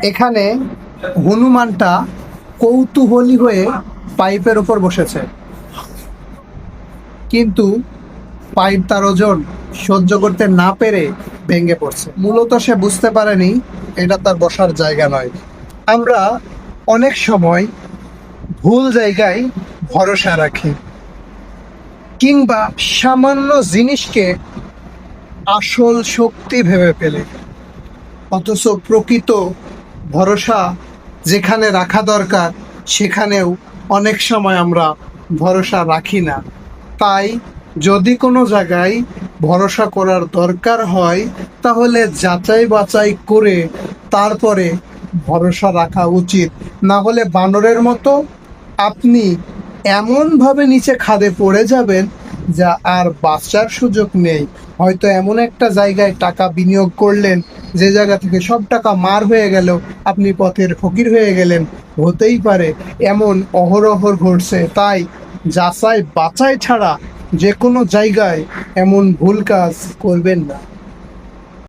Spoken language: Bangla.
এখানে হনুমানটা কৌতূহলী হয়ে পাইপের উপর বসেছে, কিন্তু পাইপ তার ওজন সহ্য করতে না পেরে ভেঙে পড়ছে। মূলত সে বুঝতে পারেনি এটা তার বসার জায়গা নয়। আমরা অনেক সময় ভুল জায়গায় ভরসা রাখি, কিংবা সামান্য জিনিসকে আসল শক্তি ভেবে ফেলি, অথচ প্রকৃত ভরসা যেখানে রাখা দরকার সেখানেও অনেক সময় আমরা ভরসা রাখি না। তাই যদি কোনো জায়গায় ভরসা করার দরকার হয় তাহলে যাচাই বাছাই করে তারপরে ভরসা রাখা উচিত। না হলে বানরের মতো আপনি এমনভাবে নিচে খাদে পড়ে যাবেন যা আর বাঁচার সুযোগ নেই। হয়তো এমন একটা জায়গায় টাকা বিনিয়োগ করলেন যে জায়গা থেকে সব টাকা মার হয়ে গেল, আপনি পথের ফকির হয়ে গেলেন। হতেই পারে, এমন অহরহ ঘটছে। তাই যাচাই বাছাই ছাড়া যে কোনো জায়গায় এমন ভুল কাজ করবেন না।